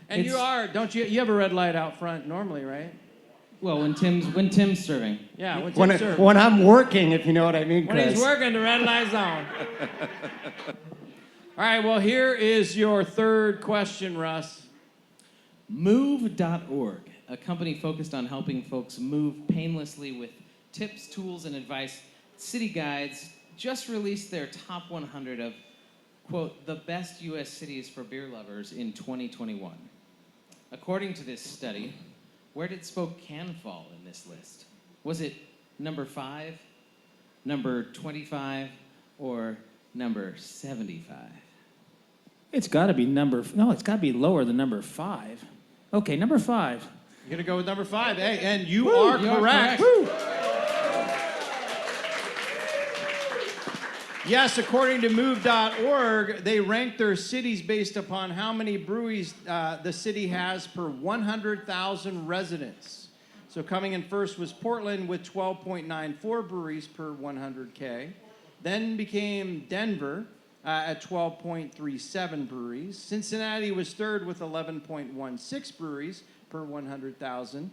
And you are, don't you? You have a red light out front normally, right? Well, when Tim's serving. Yeah, When I'm working, if you know what I mean, when Chris. he's working, the red light's on. All right, well, here is your third question, Russ. Move.org, a company focused on helping folks move painlessly with tips, tools, and advice. City Guides just released their top 100 of, quote, the best U.S. cities for beer lovers in 2021. According to this study, where did Spokane fall in this list? Was it number 5, number 25, or number 75? It's got to be it's got to be lower than number 5. Okay, number 5. You're going to go with number 5. Hey, and you are correct. Yes, according to Move.org, they rank their cities based upon how many breweries the city has per 100,000 residents. So coming in first was Portland with 12.94 breweries per 100K. Then became Denver at 12.37 breweries. Cincinnati was third with 11.16 breweries per 100,000.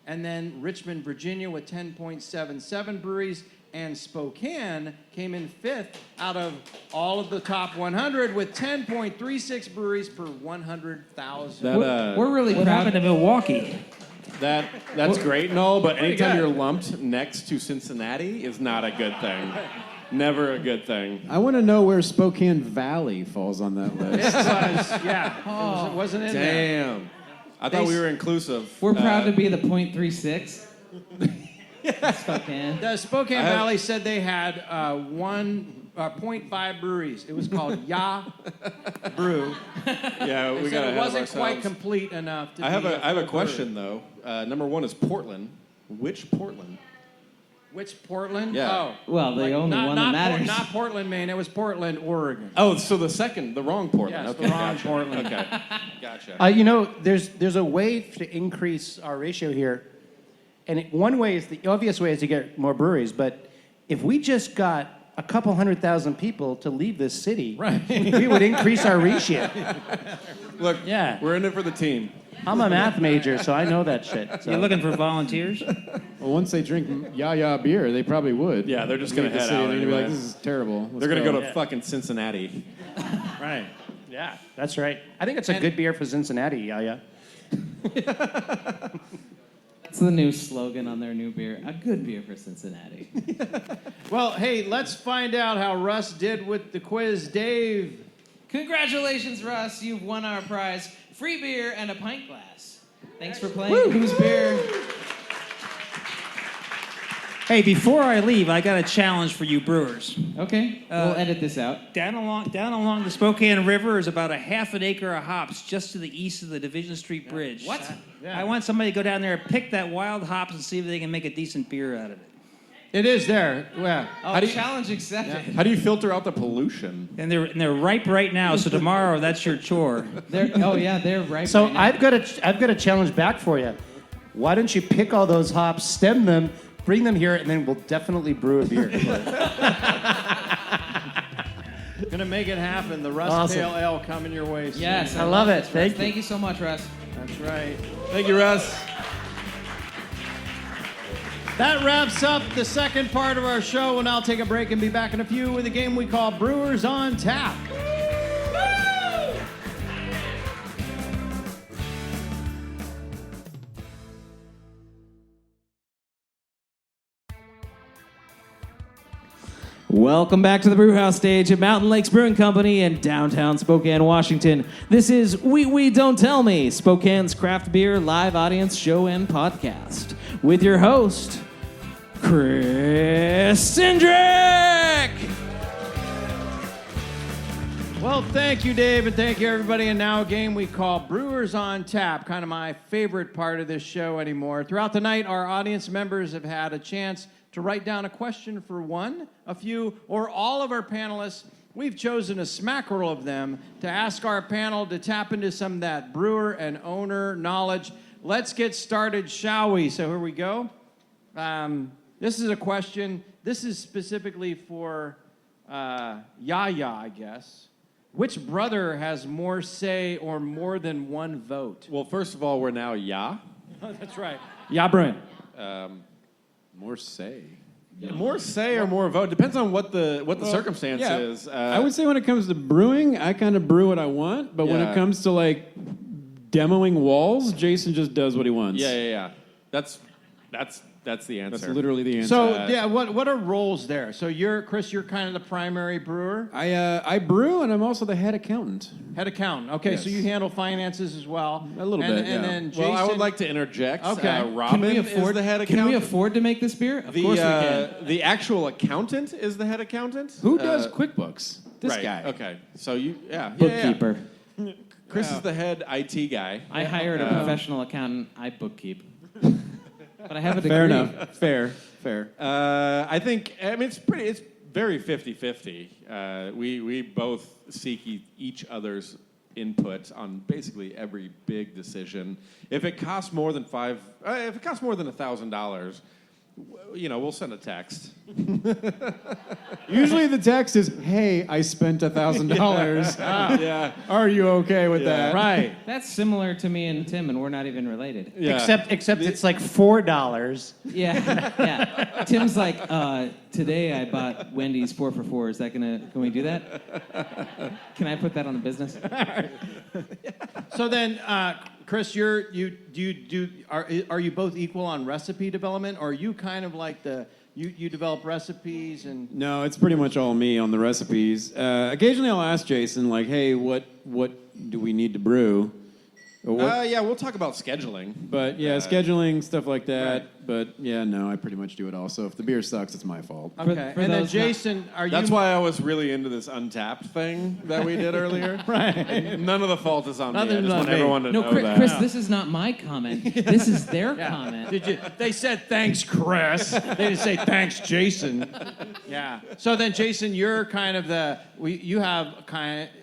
And then Richmond, Virginia with 10.77 breweries. And Spokane came in fifth out of all of the top 100 with 10.36 breweries per 100,000. We're really What proud. happened to Milwaukee? That's great and all, but anytime good. you're lumped next to Cincinnati is not a good thing. Never a good thing. I want to know where Spokane Valley falls on that It list. was, yeah. It wasn't in there. Damn. I thought we were inclusive. We're proud to be the .36. Spokane. The Spokane Valley said they had 0.5 breweries. It was called Ya Brew. Yeah, They we said got it ahead of wasn't quite ourselves. complete enough to I have be a full question brewery. though. Number 1 is Portland. Which Portland? Which Portland? Yeah. Oh. Well, the only one that matters. Not Portland, Maine. It was Portland, Oregon. Oh, so the wrong Portland. Yes, okay, the wrong gotcha. Portland. Okay, gotcha. You know, there's a way to increase our ratio here, and one way is the obvious way is to get more breweries. But if we just got a couple 100,000 people to leave this city, Right. we would increase our ratio. Look, Yeah. we're in it for the team. I'm a math major, so I know that shit. So. You looking for volunteers? Well, once they drink Yaya beer, they probably would. Yeah, they're just gonna Leave the head city, out They're gonna be like, anyway. this is terrible. Let's They're gonna go to Yeah. fucking Cincinnati. Right. Yeah, that's right. I think it's a good beer for Cincinnati, yeah. That's the new slogan on their new beer. A good beer for Cincinnati. Well, hey, let's find out how Russ did with the quiz. Dave. Congratulations, Russ. You've won our prize. Free beer and a pint glass. Thanks for playing Who's Beer. Hey, before I leave, I got a challenge for you brewers. Okay, we'll edit this out. Down along the Spokane River is about a half an acre of hops just to the east of the Division Street Bridge. What? I want somebody to go down there and pick that wild hops and see if they can make a decent beer out of it. It is there. Yeah. Oh, challenge accepted. How do you filter out the pollution? And they're ripe right now, so tomorrow that's your chore. They're right. So right now. I've got a challenge back for you. Why don't you pick all those hops, stem them, bring them here, and then we'll definitely brew a beer. Gonna make it happen. The Russ Awesome. Pale Ale coming your way soon. Yes, I love it. this, Russ. Thank you. Thank you so much, Russ. That's right. Thank you, Russ. That wraps up the second part of our show. We'll now take a break and be back in a few with a game we call Brewers on Tap. Welcome back to the Brewhouse Stage at Mountain Lakes Brewing Company in downtown Spokane, Washington. This is We Don't Tell Me, Spokane's craft beer live audience show and podcast, with your host, Chris Cindric. Well, thank you, Dave, and thank you, everybody. And now a game we call Brewers on Tap, kind of my favorite part of this show anymore. Throughout the night, our audience members have had a chance to write down a question for one, a few, or all of our panelists. We've chosen a smackerel of them to ask our panel to tap into some of that brewer and owner knowledge. Let's get started, shall we? So here we go. This is a question. This is specifically for Yaya, I guess. Which brother has more say or more than one vote? Well, first of all, we're now Ya. That's right. Yaya Brewing. More say. More say or more vote depends on what the circumstance yeah. is. I would say when it comes to brewing, I kind of brew what I want, but when Yeah. it comes to like demoing walls, Jason just does what he wants. Yeah. That's the answer. That's literally the answer. So, yeah, what are roles there? So Chris, you're kind of the primary brewer, I brew, and I'm also the head accountant. head accountant. Okay, so Yes. you handle finances as well. A little and, bit, And yeah. then Jason. Well, I would like to interject. Okay. Robin is the head accountant. Can we afford to make this beer? Of The, course we can. the actual accountant is the head accountant. Who does QuickBooks? This right, guy. Okay. So you, yeah. Bookkeeper. Chris is the head IT guy. I hired a professional accountant. I bookkeep. But I have a degree. Fair enough. Fair. I think, I mean, it's very 50-50. We both seek each other's input on basically every big decision. If it costs more than $1,000, we'll send a text. Usually the text is, "Hey, I spent $1,000. Yeah. Are you okay with that?" Right. That's similar to me and Tim, and we're not even related. Yeah. Except it's like $4. Yeah. Tim's like, today I bought Wendy's 4 for $4. Is that can we do that? Can I put that on the business? So then, Chris, are you both equal on recipe development, or are you kind of like you develop recipes and? No, it's pretty much all me on the recipes. Occasionally I'll ask Jason, like, "Hey, what do we need to brew?" Or what, Yeah, we'll talk about scheduling. but yeah, scheduling, stuff like that. but yeah, no, I pretty much do it all. So if the beer sucks, it's my fault. Okay. for And then those Jason, are you? That's why I was really into this Untapped thing that we did earlier. Right. None of the fault is on me. I Nothing's just on want me. everyone to No, know Chris, that. Chris, this is not my comment. This is their comment. They said thanks, Chris. They didn't say thanks, Jason. Yeah. So then, Jason, you're kind of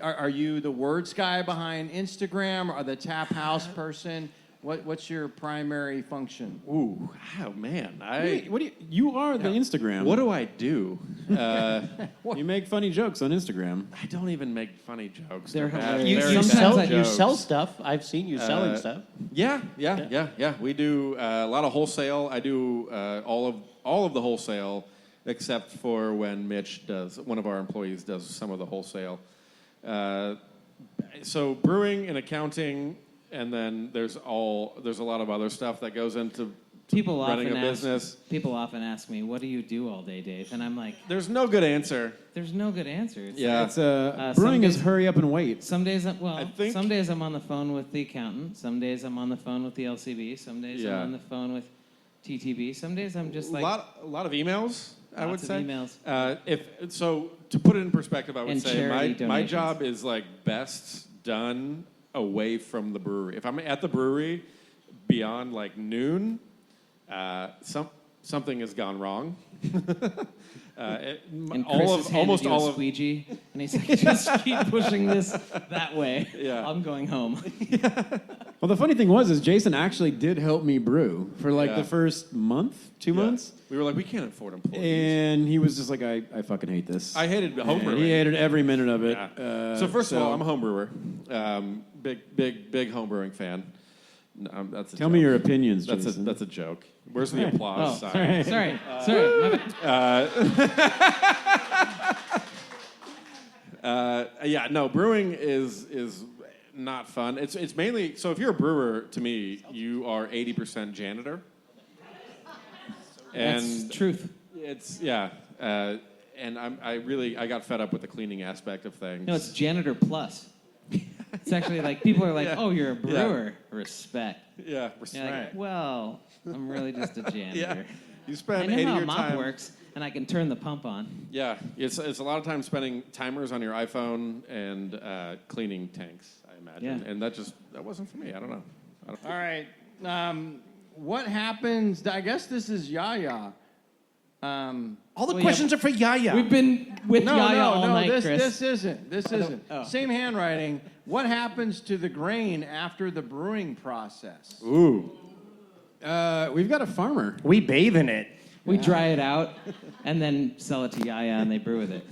are you the words guy behind Instagram, or the tap house person? What's your primary function? Ooh, oh man, You are the Instagram. What do I do? You make funny jokes on Instagram. I don't even make funny jokes. They're bad. hilarious. Very You Sometimes sell, I- you sell stuff. I've seen you selling stuff. Yeah. We do a lot of wholesale. I do all of the wholesale, except for when one of our employees does some of the wholesale. So brewing and accounting, and then there's a lot of other stuff that goes into running a business. People often ask me, "What do you do all day, Dave?" And I'm like, There's no good answer. "There's no good answer." It's Yeah. It's some brewing is days- hurry up and wait. Some days, I think- some days I'm on the phone with the accountant. Some days I'm on the phone with the LCB. Some days Yeah. I'm on the phone with TTB. Some days I'm just like a lot of emails. I would Lots of say. emails. To put it in perspective, I would And say charity my donations. job is like best done away from the brewery. If I'm at the brewery beyond like noon, something has gone wrong. and Chris has handed you a squeegee, and he's like, "Just keep pushing this that way. Yeah. I'm going home." Well, the funny thing is Jason actually did help me brew for Yeah. the first month, 2 months. We were like, we can't afford employees. And he was just like, I fucking hate this. I hated home And brewing. he hated every minute of it. Yeah. So first of all, I'm a home brewer. Big home brewing fan. No, that's a Tell joke. me your opinions, That's Jason. a joke. Where's the applause Oh, sign? sorry. My bad. Brewing is not fun. It's mainly so if you're a brewer, to me, you are 80% janitor. And That's truth. it's and I got fed up with the cleaning aspect of things. No, it's janitor plus. It's actually like people are like, Yeah. "Oh, you're a brewer." Respect. yeah, You're like, well, I'm really just a janitor. yeah. You I spend know 80 how of a your mop time. works, and I can turn the pump on. Yeah, it's a lot of time spending timers on your iPhone and cleaning tanks. I imagine, Yeah. and that wasn't for me. I don't know. All right. What happens? I guess this is Yaya. All the questions are for Yaya. We've been with Yaya all night, this, Chris. This isn't. This isn't. oh. Same handwriting. What happens to the grain after the brewing process? Ooh, We've got a farmer. We bathe in it. We dry it out and then sell it to Yaya, and they brew with it.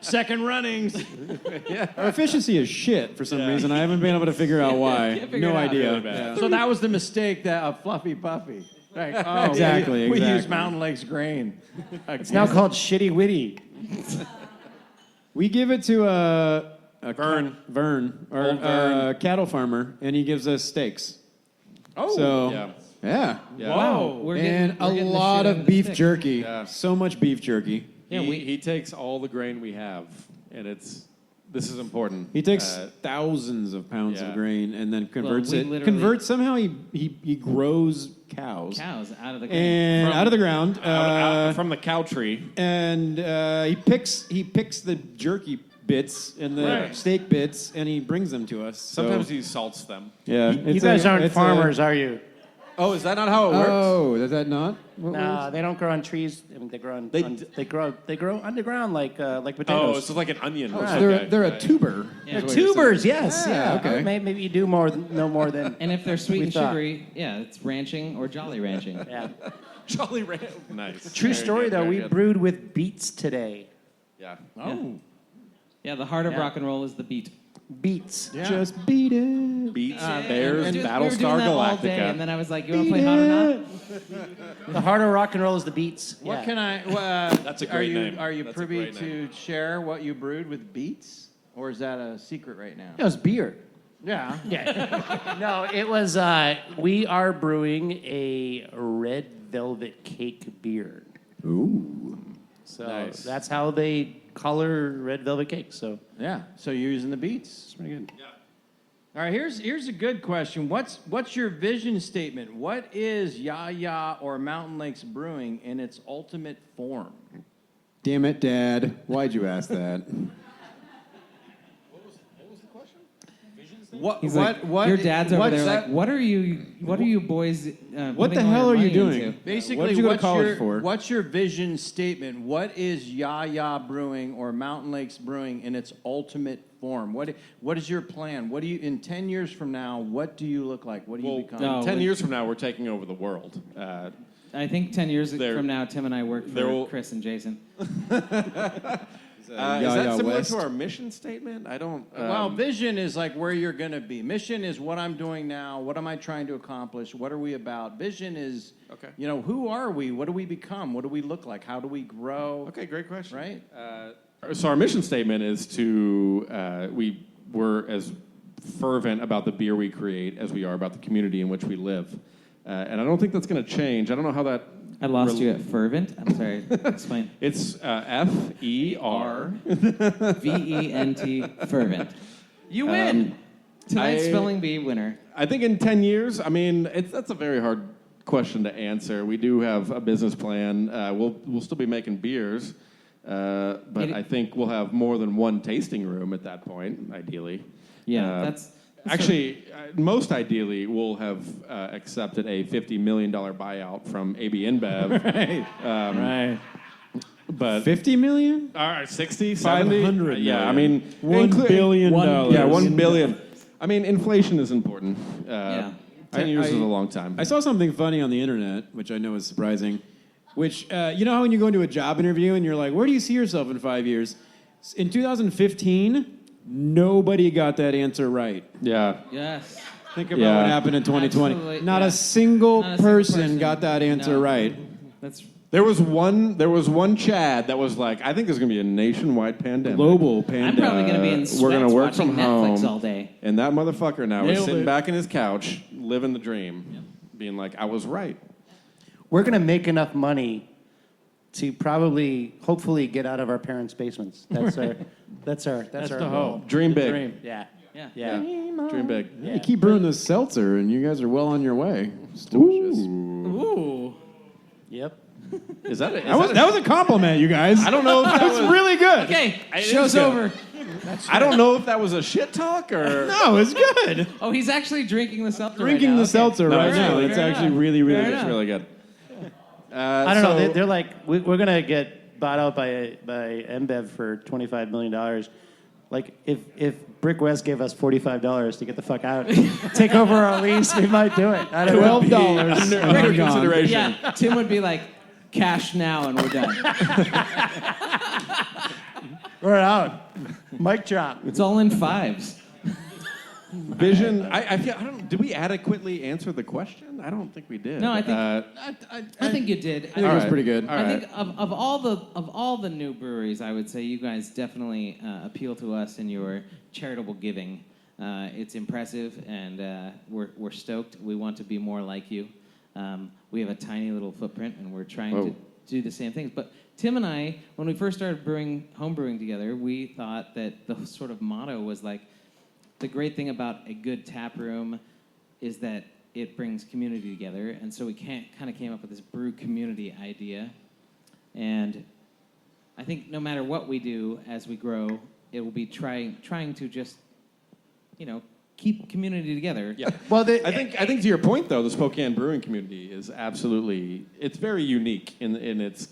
Second runnings. Our efficiency is shit for some reason. I haven't been able to figure out why. Can't figure No it out. idea. Really bad. So that was the mistake that of Fluffy Puffy. Like, oh, Exactly, We use exactly. Mountain Lakes grain. It's now called Shitty Witty. We give it to a Vern. Vern, or Old Vern. a cattle farmer, and he gives us steaks. Oh, So, yeah. yeah. Yeah. Whoa. We're And we're a getting the lot shit out of the beef stick. jerky. Yeah. So much beef jerky. Yeah, he takes all the grain we have, and this is important. He takes Uh, thousands of pounds yeah. of grain and then converts we it. literally- Converts somehow he grows cows Cows out of the grain. and out of the ground. out from the cow tree. And he picks the jerky bits and the Right. steak bits, and he brings them to us. So, Sometimes he salts them. yeah, You guys aren't farmers, are you? Oh, is that not how it works? Oh, is that not? What No, they don't grow on trees. I mean, they grow on. They grow underground like Oh, potatoes. it's like an onion. So Okay. they're a Right. tuber. Yeah. is what you're Tubers, saying. yes. Yeah, okay. Or maybe you do know more than. And if they're sweet We and thought. sugary, yeah, it's ranching or jolly ranching. Yeah. Jolly Rancher. Nice. True Very story good, though. very We good. brewed with beets today. Yeah. Oh. Yeah, the heart of Yeah. rock and roll is the beat. Beets. Yeah. Just beat it. Beats, And Bears, we were Battlestar doing that all day, Galactica. and then I was like, "You want to play hot or not?" The heart of rock and roll is the beets. What Yeah. can I? That's a are great you, name. Are you That's a privy great to name. share what you brewed with beets, or is that a secret right now? It was beer. Yeah. Yeah. No, it was. We are brewing a red velvet cake beer. Ooh. So Nice. that's how they color red velvet cake. So Yeah. So you're using the beets. it's pretty good. All right, here's a good question. What's your vision statement? What is Yaya or Mountain Lakes Brewing in its ultimate form? Damn it, Dad. Why'd you ask that? What He's what like, what your dad's over what's there that- like, what are you boys What putting the all hell your are you money doing? into? Basically, What did you go to college for? What's your vision statement? What is Yaya Brewing or Mountain Lakes Brewing in its ultimate form? What is your plan? What do you in 10 years from now? What do you look like? What do you become? No. 10 years from now, we're taking over the world. I think 10 years There- from now, Tim and I work there for will- Chris and Jason. Is that similar West? to our mission statement? I don't. Well, vision is like where you're going to be. Mission is what I'm doing now. What am I trying to accomplish? What are we about? Vision is, Okay. who are we? What do we become? What do we look like? How do we grow? Okay, great question. Right? So our mission statement is to we're as fervent about the beer we create as we are about the community in which we live, and I don't think that's going to change. I don't know how that. I lost you at fervent. I'm sorry. Explain. It's FER. VENT, fervent. You win. Tonight's I- spelling bee winner. I think in 10 years, I mean, that's a very hard question to answer. We do have a business plan. We'll still be making beers, but I think we'll have more than one tasting room at that point, ideally. Yeah, that's Actually, most ideally, we'll have accepted a $50 million buyout from AB InBev. Right. Right. But 50 million? all right, 60, 70? 500 Yeah, I million. mean, $1 billion. Yeah, $1 billion. I mean, inflation is important. Yeah. 10 years is a long time. I saw something funny on the internet, which I know is surprising, which, you know how when you go into a job interview and you're like, where do you see yourself in 5 years? In 2015, nobody got that answer right. Yeah. yes. Think about Yeah. what happened in 2020. Absolutely, Not yeah. a single Not a single person got that answer No. right. That's There was one Chad that was like, I think there's going to be a nationwide pandemic. Global I'm pandemic. probably going to be in sweats we're gonna work watching from Netflix home. all day. And that motherfucker now is Nailed sitting it. back in his couch, living the dream, being like, I was right. We're going to make enough money to probably, hopefully, get out of our parents' basements. That's our That's our the goal. hope. Dream big. Dream. Yeah. Yeah. Yeah. Dream big. Yeah, you keep brewing this seltzer, and you guys are well on your way. It's delicious. Ooh. Yep. Is that it? That was a compliment, you guys. I don't know if that was really good. Okay, It show's is good. over. I don't know if that was a shit talk or. No, it's good. Oh, he's actually drinking the seltzer Drinking right now. the Okay. seltzer No, right it's now. really It's fair actually enough. really, really Fair good. It's really good. I don't know. They're like, we're going to get bought out by InBev for $25 million. Like, if Brick West gave us $45 to get the fuck out, take over our lease, we might do it. I don't know. $12. Under and we're gone. consideration. Yeah, Tim would be like, cash now and we're done. We're out. Mic drop. It's all in fives. Vision. I feel. I don't. Did we adequately answer the question? I don't think we did. No, I think- Uh, I think you did. I think it was pretty good. All I right. think of all the new breweries, I would say you guys definitely appeal to us in your charitable giving. It's impressive, and we're stoked. We want to be more like you. We have a tiny little footprint, and we're trying to do the same things. But Tim and I, when we first started home brewing together, we thought that the sort of motto was like, the great thing about a good tap room is that it brings community together, and so we kind of came up with this brew community idea. And I think no matter what we do as we grow, it will be trying to just, keep community together. Yeah. Well, I think to your point though, the Spokane brewing community is absolutely. It's very unique in its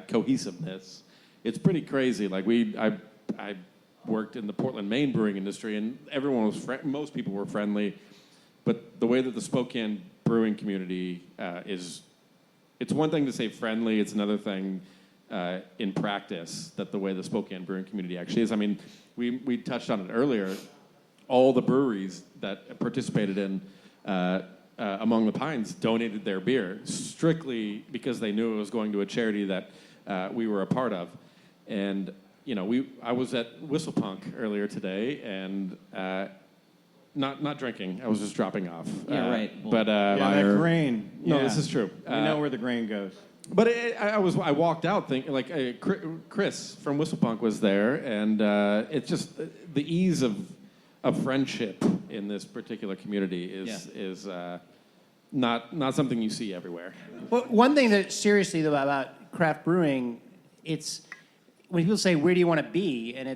cohesiveness. It's pretty crazy. Like I worked in the Portland, Maine brewing industry, and everyone was most people were friendly. But the way that the Spokane brewing community is, it's one thing to say friendly. It's another thing in practice that the way the Spokane brewing community actually is. I mean, we touched on it earlier. All the breweries that participated in Among the Pines donated their beer strictly because they knew it was going to a charity that we were a part of. And I was at Whistlepunk earlier today and not drinking. I was just dropping off. Yeah, right. But Yeah, that grain. no, Yeah. this is true. We know where the grain goes. But I walked out thinking like Chris from Whistlepunk was there, and it's just the ease of friendship in this particular community is not something you see everywhere. Well, one thing that seriously though about craft brewing, it's when people say, where do you want to be? And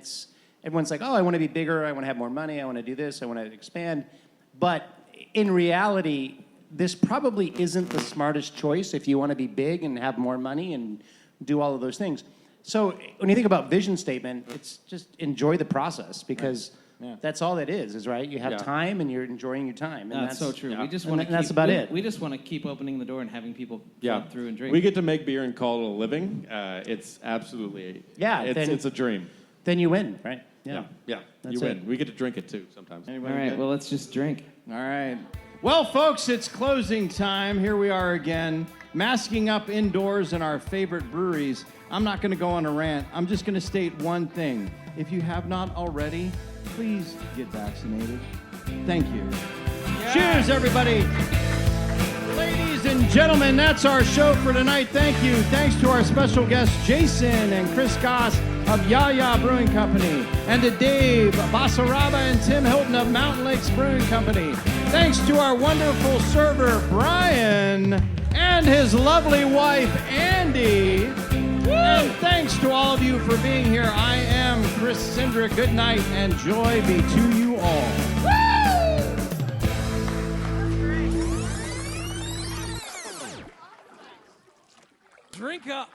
everyone's like, oh, I want to be bigger, I want to have more money, I want to do this, I want to expand. But in reality, this probably isn't the smartest choice if you want to be big and have more money and do all of those things. So when you think about vision statement, it's just enjoy the process because that's all it is, right? You have time and you're enjoying your time. And That's so true. yeah. We just And want to. that's about it. We just want to keep opening the door and having people Yeah, come through and drink. We get to make beer and call it a living. It's absolutely it's a dream. Then you win, right? Yeah, That's you win. it. We get to drink it too sometimes. All right. Well, let's just drink. All right. Well, folks, it's closing time. Here we are again, masking up indoors in our favorite breweries. I'm not going to go on a rant. I'm just going to state one thing. If you have not already, please get vaccinated. Thank you. Cheers, everybody. Ladies and gentlemen, that's our show for tonight. Thank you. Thanks to our special guests, Jason and Chris Goss of Yaya Brewing Company, and to Dave Basaraba and Tim Hilton of Mountain Lakes Brewing Company. Thanks to our wonderful server, Brian, and his lovely wife, Andy. And thanks to all of you for being here. I am Chris Cindric. Good night and joy be to you all. Drink up.